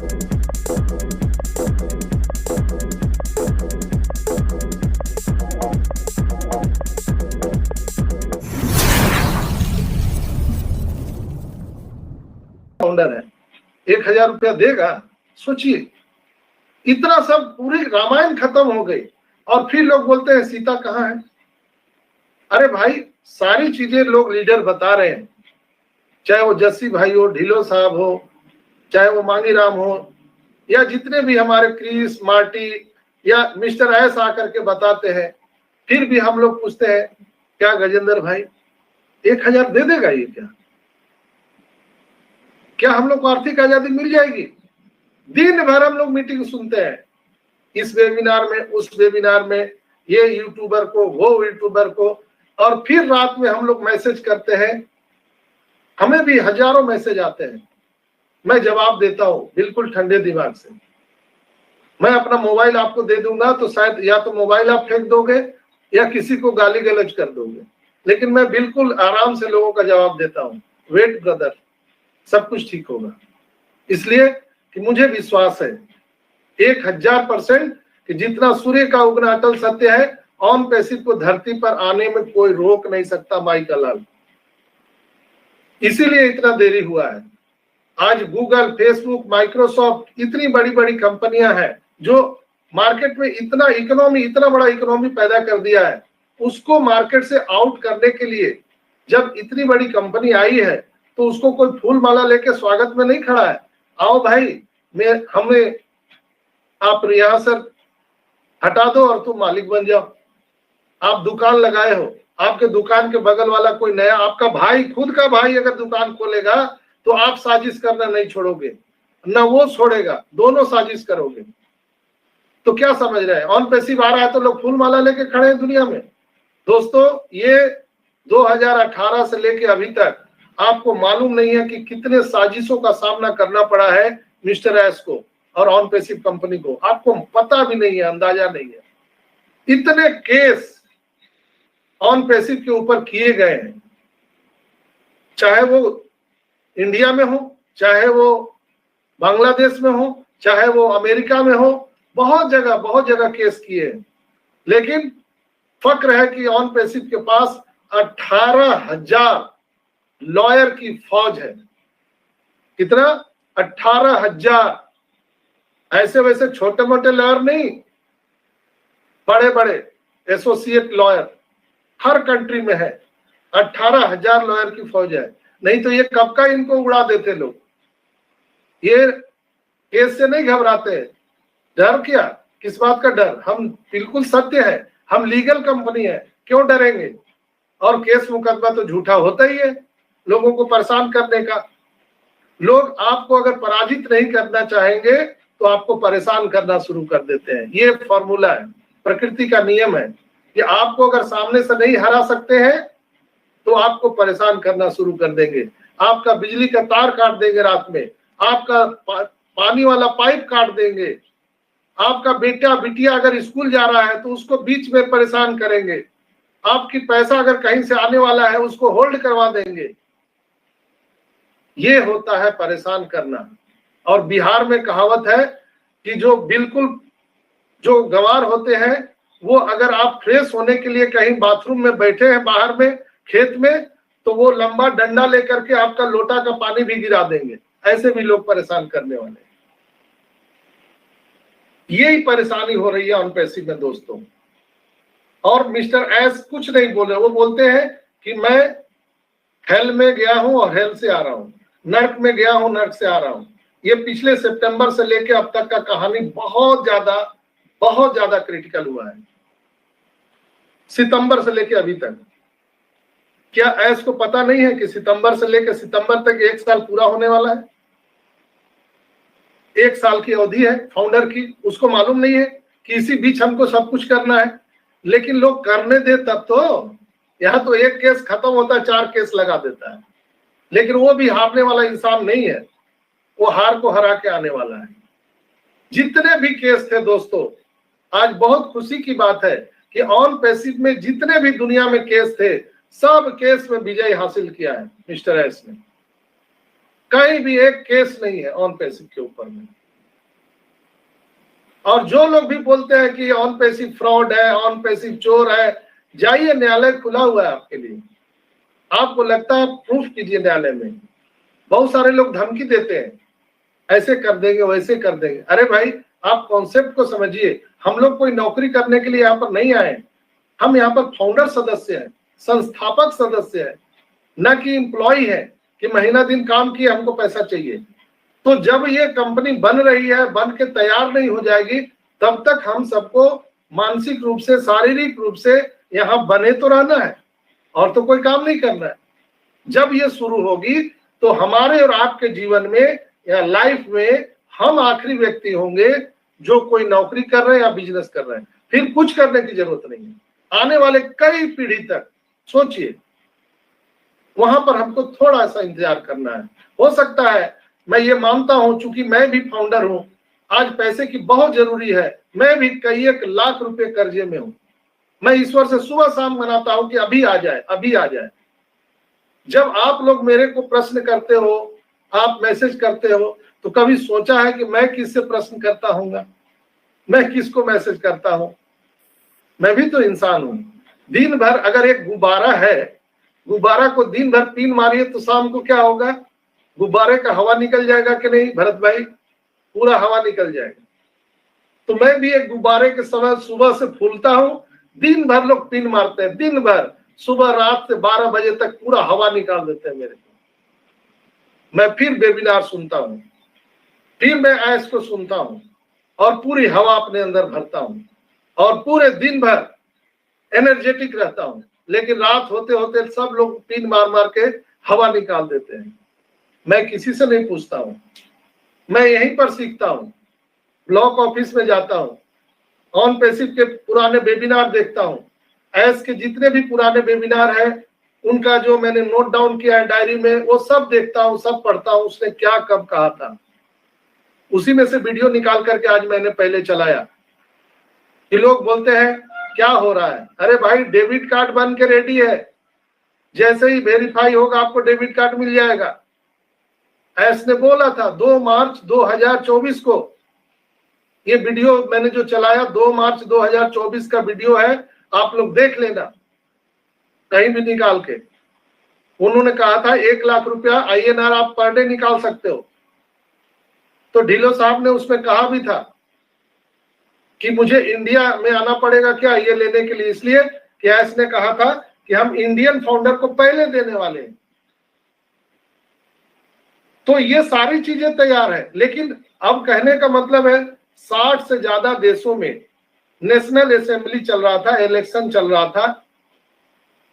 Founder है, 1000 रुपया देगा। सोचिए, इतना सब, पूरी रामायण खत्म हो गई और फिर लोग बोलते हैं सीता कहाँ है। अरे भाई, सारी चीजें लोग लीडर बता रहे हैं, चाहे वो जस्सी भाई हो, ढिलो साहब हो, चाहे वो मांगी राम हो, या जितने भी हमारे क्रिस, मार्टी या मिस्टर एस आकर के बताते हैं। फिर भी हम लोग पूछते हैं, क्या गजेंद्र भाई 1000 दे देगा ये? क्या हम लोग को आर्थिक आजादी मिल जाएगी? दिन भर हम लोग मीटिंग सुनते हैं, इस वेबिनार में, उस वेबिनार में, ये यूट्यूबर को, वो यूट्यूबर को, और फिर रात में हम लोग मैसेज करते हैं। हमें भी हजारों मैसेज आते हैं, मैं जवाब देता हूं बिल्कुल ठंडे दिमाग से। मैं अपना मोबाइल आपको दे दूंगा तो शायद या तो मोबाइल आप फेंक दोगे या किसी को गाली गलौज कर दोगे, लेकिन मैं बिल्कुल आराम से लोगों का जवाब देता हूं। वेट ब्रदर, सब कुछ ठीक होगा। इसलिए कि मुझे विश्वास है 1000% कि जितना सूर्य का उगना अटल सत्य है, ऑन पैसिव को धरती पर आने में कोई रोक नहीं सकता माई का लाल। इसीलिए इतना देरी हुआ है। आज गूगल, फेसबुक, माइक्रोसॉफ्ट, इतनी बड़ी बड़ी कंपनियां हैं जो मार्केट में इतना बड़ा इकोनॉमी पैदा कर दिया है। उसको मार्केट से आउट करने के लिए जब इतनी बड़ी कंपनी आई है तो उसको कोई फूल माला लेके स्वागत में नहीं खड़ा है। आओ भाई, हमें आप यहाँ से हटा दो और तुम मालिक बन जाओ। आप दुकान लगाए हो, आपके दुकान के बगल वाला कोई नया, आपका भाई, खुद का भाई अगर दुकान खोलेगा तो आप साजिश करना नहीं छोड़ोगे, ना वो छोड़ेगा, दोनों साजिश करोगे। तो क्या समझ रहे हैं, ऑन पैसिव आ रहा है तो लोग फूल माला लेके खड़े हैं दुनिया में। दोस्तों, ये 2018 से लेके अभी तक आपको मालूम नहीं है कि कितने साजिशों का सामना करना पड़ा है मिस्टर एस को और ऑन पैसिव कंपनी को। आपको पता भी नहीं है, अंदाजा नहीं है। इतने केस ऑन पैसिव के ऊपर किए गए हैं, चाहे वो इंडिया में हो, चाहे वो बांग्लादेश में हो, चाहे वो अमेरिका में हो, बहुत जगह केस किए हैं। लेकिन फक्र है कि ऑन पैसिव के पास 18,000 लॉयर की फौज है। कितना? 18,000। ऐसे वैसे छोटे मोटे लॉयर नहीं, बड़े बड़े एसोसिएट लॉयर हर कंट्री में है। 18,000 लॉयर की फौज है। नहीं तो ये कब का इनको उड़ा देते लोग। ये केस से नहीं घबराते हैं। डर क्या? किस बात का डर? हम बिल्कुल सत्य है, हम लीगल कंपनी है, क्यों डरेंगे? और केस मुकदमा तो झूठा होता ही है लोगों को परेशान करने का। लोग आपको अगर पराजित नहीं करना चाहेंगे तो आपको परेशान करना शुरू कर देते हैं। ये फॉर्मूला है, प्रकृति का नियम है कि आपको अगर सामने से नहीं हरा सकते हैं तो आपको परेशान करना शुरू कर देंगे। आपका बिजली का तार काट देंगे रात में, आपका पानी वाला पाइप काट देंगे, आपका बेटा बिटिया अगर स्कूल जा रहा है तो उसको बीच में परेशान करेंगे, आपकी पैसा अगर कहीं से आने वाला है उसको होल्ड करवा देंगे। ये होता है परेशान करना। और बिहार में कहावत है कि जो गंवार होते हैं वो अगर आप फ्रेश होने के लिए कहीं बाथरूम में बैठे हैं बाहर में, खेत में, तो वो लंबा डंडा लेकर के आपका लोटा का पानी भी गिरा देंगे। ऐसे भी लोग परेशान करने वाले हैं। यही परेशानी हो रही है ऑन पैसिव में दोस्तों। और मिस्टर एस कुछ नहीं बोले, वो बोलते हैं कि मैं हेल में गया हूं और हेल से आ रहा हूं, नर्क में गया हूं, नर्क से आ रहा हूं। ये पिछले सितंबर से लेके अब तक का कहानी बहुत ज्यादा क्रिटिकल हुआ है। सितंबर से लेके अभी तक। क्या एस को पता नहीं है कि सितंबर से लेकर सितंबर तक 1 साल पूरा होने वाला है? 1 साल की अवधि है फाउंडर की। उसको मालूम नहीं है कि इसी बीच हमको सब कुछ करना है। लेकिन लोग करने दे तब तो। यहाँ तो एक केस खत्म होता है, 4 केस लगा देता है। लेकिन वो भी हारने वाला इंसान नहीं है, वो हार को हरा के आने वाला है। जितने भी केस थे दोस्तों, आज बहुत खुशी की बात है कि ऑन पैसिव में जितने भी दुनिया में केस थे, सब केस में विजय हासिल किया है मिस्टर एस ने। कहीं भी एक केस नहीं है ऑन पैसिव के ऊपर में। और जो लोग भी बोलते हैं कि ऑन पैसिव फ्रॉड है, ऑन पैसिव चोर है, जाइए, न्यायालय खुला हुआ है आपके लिए। आपको लगता है प्रूफ कीजिए न्यायालय में। बहुत सारे लोग धमकी देते हैं, ऐसे कर देंगे, वैसे कर देंगे। अरे भाई, आप कॉन्सेप्ट को समझिए। हम लोग कोई नौकरी करने के लिए यहाँ पर नहीं आए। हम यहाँ पर फाउंडर सदस्य हैं, संस्थापक सदस्य है, न कि एम्प्लॉय है कि महीना दिन काम किए हमको पैसा चाहिए। तो जब ये कंपनी बन रही है, बन के तैयार नहीं हो जाएगी, तब तक हम सबको मानसिक रूप से, शारीरिक रूप से यहाँ बने तो रहना है, और तो कोई काम नहीं करना है। जब ये शुरू होगी तो हमारे और आपके जीवन में या लाइफ में हम आखिरी व्यक्ति होंगे जो कोई नौकरी कर रहे हैं या बिजनेस कर रहे हैं। फिर कुछ करने की जरूरत नहीं है। आने वाले कई पीढ़ी तक सोचिए, वहां पर हमको थोड़ा सा इंतजार करना है। हो सकता है, मैं ये मानता हूं, चूंकि मैं भी फाउंडर हूं, आज पैसे की बहुत जरूरी है। मैं भी कई 1 लाख रुपए कर्जे में हूं। मैं ईश्वर से सुबह शाम मनाता हूं कि अभी आ जाए, अभी आ जाए। जब आप लोग मेरे को प्रश्न करते हो, आप मैसेज करते हो, तो कभी सोचा है कि मैं किससे प्रश्न करता हूँगा, मैं किसको मैसेज करता हूं? मैं भी तो इंसान हूं। दिन भर अगर एक गुब्बारा है, गुब्बारा को दिन भर पिन मारिए तो शाम को क्या होगा? गुब्बारे का हवा निकल जाएगा कि नहीं भरत भाई? पूरा हवा निकल जाएगा। तो मैं भी एक गुब्बारे के समय सुबह से फूलता हूं, दिन भर लोग पिन मारते हैं, दिन भर, सुबह रात से 12 बजे तक पूरा हवा निकाल देते हैं मेरे को। मैं फिर वेबिनार सुनता हूं, फिर मैं ऐश को सुनता हूं और पूरी हवा अपने अंदर भरता हूं और पूरे दिन भर एनर्जेटिक रहता हूं। लेकिन रात होते होते सब लोग पिन मार मार के हवा निकाल देते हैं। मैं किसी से नहीं पूछता हूं, मैं यहीं पर सीखता हूं। ब्लॉक ऑफिस में जाता हूं, ऑन पैसिव के पुराने वेबिनार देखता हूं, ऐश के जितने भी पुराने वेबिनार हैं उनका जो मैंने नोट डाउन किया है डायरी में, वो सब देखता हूं, सब पढ़ता हूं, उसने क्या कब कहा था। उसी में से वीडियो निकाल करके आज मैंने पहले चलाया। कि लोग बोलते हैं क्या हो रहा है? अरे भाई, डेबिट कार्ड बन के रेडी है, जैसे ही वेरीफाई होगा आपको डेबिट कार्ड मिल जाएगा। ऐश ने बोला था 2 मार्च 2024 को। ये वीडियो मैंने जो चलाया 2 मार्च 2024 का वीडियो है, आप लोग देख लेना कहीं भी निकाल के। उन्होंने कहा था 1 लाख रुपया INR आप पर डे निकाल सकते हो। तो ढिलो साहब ने उसमें कहा भी था कि मुझे इंडिया में आना पड़ेगा क्या ये लेने के लिए, इसलिए कि ऐश ने कहा था कि हम इंडियन फाउंडर को पहले देने वाले हैं। तो ये सारी चीजें तैयार है। लेकिन अब कहने का मतलब है 60 से ज्यादा देशों में नेशनल असेंबली चल रहा था, इलेक्शन चल रहा था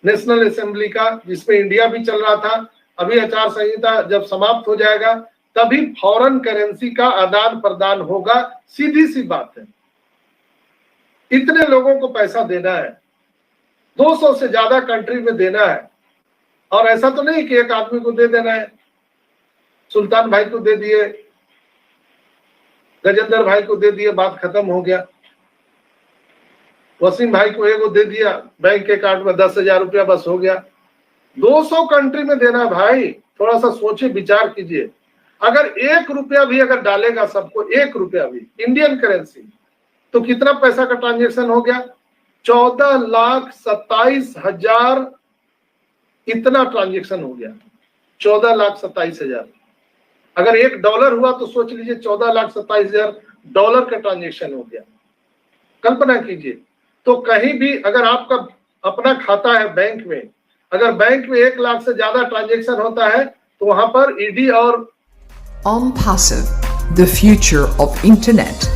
नेशनल असेंबली का, जिसमें इंडिया भी चल रहा था। अभी आचार संहिता जब समाप्त हो जाएगा तभी फॉरेन करेंसी का आदान प्रदान होगा। सीधी सी बात है, इतने लोगों को पैसा देना है, 200 से ज्यादा कंट्री में देना है। और ऐसा तो नहीं कि एक आदमी को दे देना है। सुल्तान भाई को दे दिए, गजेंद्र भाई को दे दिए, बात खत्म हो गया। वसीम भाई को एगो दे दिया बैंक के अकाउंट में 10,000 रुपया, बस हो गया। 200 कंट्री में देना भाई, थोड़ा सा सोचिए, विचार कीजिए। अगर 1 रुपया भी अगर डालेगा सबको, 1 रुपया भी इंडियन करेंसी, तो कितना पैसा का ट्रांजेक्शन हो गया? 14,27,000 इतना ट्रांजेक्शन हो गया। 14,27,000। अगर $1 हुआ तो सोच लीजिए 14,27,000 डॉलर का ट्रांजेक्शन हो गया। कल्पना कीजिए। तो कहीं भी अगर आपका अपना खाता है बैंक में, अगर बैंक में 1 लाख से ज्यादा ट्रांजेक्शन होता है तो वहां पर ईडी और OnPassive, the future of internet.